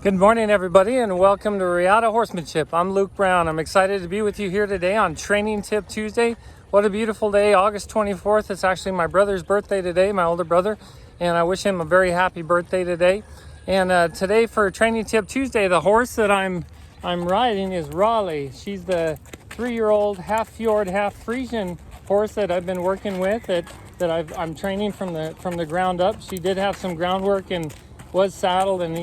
Good morning, everybody, and welcome to Reata Horsemanship. I'm Luke Brown. I'm excited to be with you here today on Training Tip Tuesday. What a beautiful day, August 24th. It's actually my brother's birthday today, my older brother, and I wish him a very happy birthday today. And today for Training Tip Tuesday, the horse that I'm riding is Raleigh. She's the 3-year-old half fjord, half Frisian horse that I've been working with I'm training from the ground up. She did have some groundwork and was saddled, and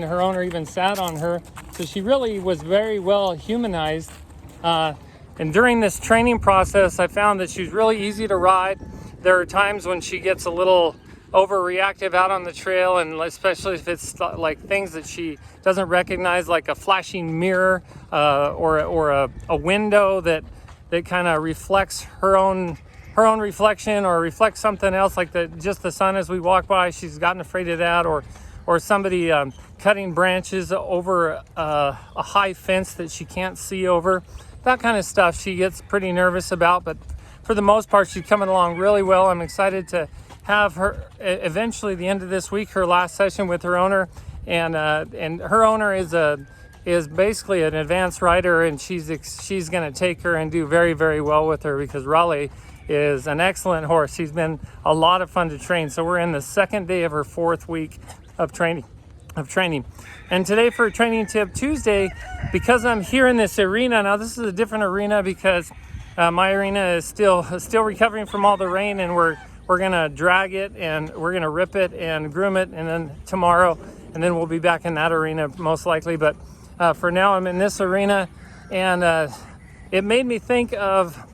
her owner even sat on her, so she really was very well humanized. And during this training process, I found that she's really easy to ride. There are times when she gets a little overreactive out on the trail, and especially if it's like things that she doesn't recognize, like a flashing mirror or a window that kind of reflects her own reflection, or reflects something else, like just the sun as we walk by. She's gotten afraid of that, or somebody cutting branches over a high fence that she can't see over. That kind of stuff she gets pretty nervous about, but for the most part, she's coming along really well. I'm excited to have her eventually, the end of this week, her last session with her owner, and her owner is basically an advanced rider, and she's going to take her and do very, very well with her, because Raleigh is an excellent horse. She's been a lot of fun to train. So we're in the second day of her 4th week of training. And today for Training Tip Tuesday, because I'm here in this arena, now this is a different arena because my arena is still recovering from all the rain, and we're gonna drag it, and we're gonna rip it and groom it, and then tomorrow, and then we'll be back in that arena most likely. But for now, I'm in this arena, and it made me think of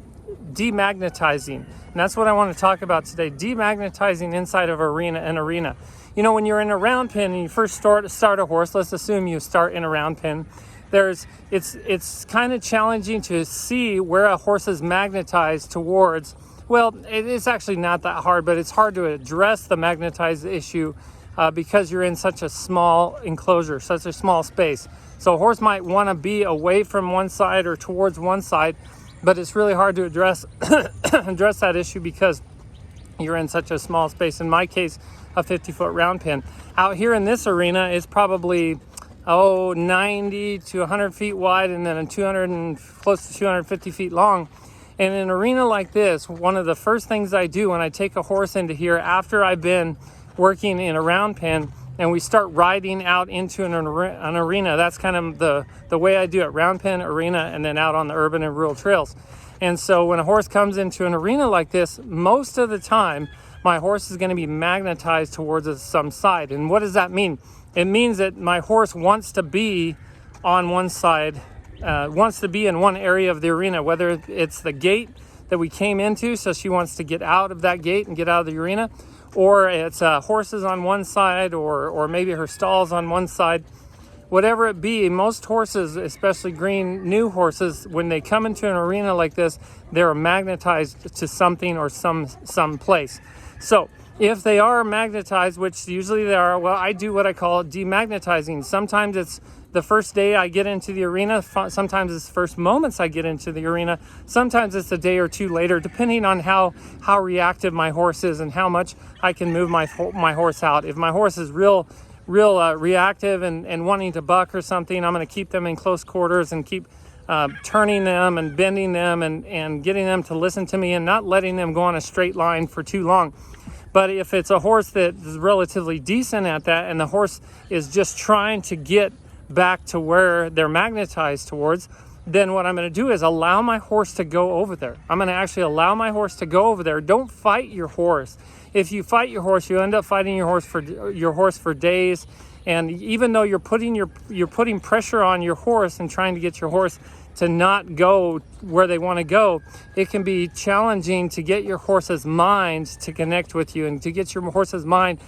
de-magnetizing, and that's what I want to talk about today. De-magnetizing inside of an arena. You know, when you're in a round pen and you first start a horse, let's assume you start in a round pen, it's kind of challenging to see where a horse is magnetized towards. Well, it's actually not that hard, but it's hard to address the magnetized issue because you're in such a small enclosure, such a small space. So a horse might want to be away from one side or towards one side, but it's really hard to address that issue because you're in such a small space. In my case, a 50-foot round pen. Out here in this arena is probably 90 to 100 feet wide, and then close to 250 feet long. And in an arena like this, one of the first things I do when I take a horse into here after I've been working in a round pen, and we start riding out into an arena, that's kind of the way I do it: round pen, arena, and then out on the urban and rural trails. And so when a horse comes into an arena like this, most of the time, my horse is going to be magnetized towards some side. And what does that mean? It means that my horse wants to be on one side, wants to be in one area of the arena, whether it's the gate that we came into, so she wants to get out of that gate and get out of the arena, or it's horses on one side, or maybe her stalls on one side. Whatever it be, most horses, especially green new horses, when they come into an arena like this, they're magnetized to something or some place. So if they are magnetized, which usually they are, well, I do what I call demagnetizing. Sometimes it's the first day I get into the arena. Sometimes it's the first moments I get into the arena. Sometimes it's a day or two later, depending on how reactive my horse is and how much I can move my horse out. If my horse is real reactive and wanting to buck or something, I'm going to keep them in close quarters and keep turning them and bending them and getting them to listen to me, and not letting them go on a straight line for too long. But if it's a horse that is relatively decent at that, and the horse is just trying to get back to where they're magnetized towards, then what I'm going to do is allow my horse to go over there. I'm going to actually allow my horse to go over there. Don't fight your horse. If you fight your horse, you end up fighting your horse for days. And even though you're putting pressure on your horse and trying to get your horse to not go where they want to go, it can be challenging to get your horse's mind to connect with you, and to get your horse's mind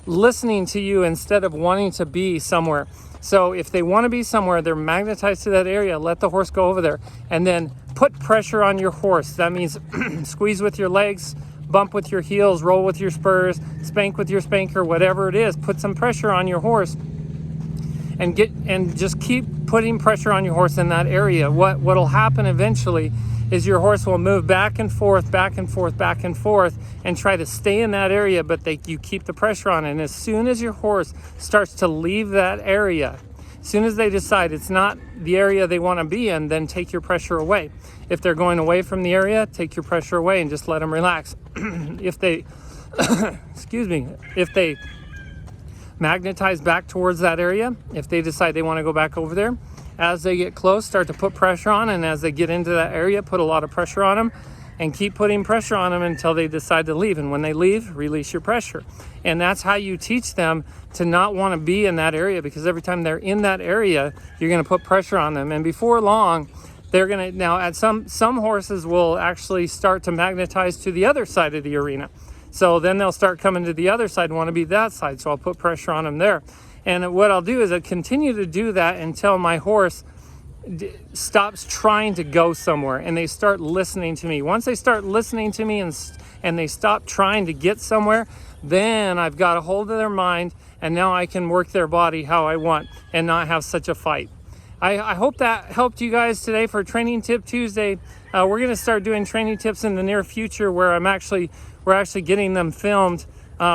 listening to you instead of wanting to be somewhere. So if they want to be somewhere, they're magnetized to that area, let the horse go over there, and then put pressure on your horse. That means squeeze with your legs, bump with your heels, roll with your spurs, spank with your spanker, whatever it is. Put some pressure on your horse, and just keep putting pressure on your horse in that area. What'll happen eventually is your horse will move back and forth, and try to stay in that area, but you keep the pressure on it. And as soon as your horse starts to leave that area, As soon as they decide it's not the area they want to be in, then take your pressure away. If they're going away from the area, take your pressure away and just let them relax. If they, excuse me, if they magnetize back towards that area, if they decide they want to go back over there, as they get close, start to put pressure on, and as they get into that area, put a lot of pressure on them, and keep putting pressure on them until they decide to leave. And when they leave, release your pressure. And that's how you teach them to not want to be in that area, because every time they're in that area, you're going to put pressure on them. And before long, they're going to, now at some horses will actually start to magnetize to the other side of the arena. So then they'll start coming to the other side and want to be that side. So I'll put pressure on them there. And what I'll do is I'll continue to do that until my horse stops trying to go somewhere and they start listening to me. Once they start listening to me and they stop trying to get somewhere, then I've got a hold of their mind, and now I can work their body how I want and not have such a fight. I hope that helped you guys today for Training Tip Tuesday. We're going to start doing training tips in the near future where we're actually getting them filmed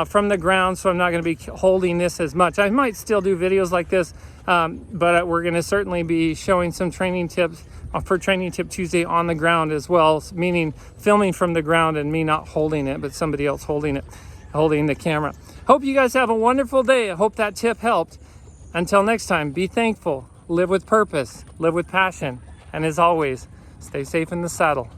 from the ground, so I'm not going to be holding this as much. I might still do videos like this, but we're going to certainly be showing some training tips for Training Tip Tuesday on the ground as well, meaning filming from the ground and me not holding it, but somebody else holding the camera. Hope you guys have a wonderful day. I hope that tip helped. Until next time, be thankful, live with purpose, live with passion, and as always, stay safe in the saddle.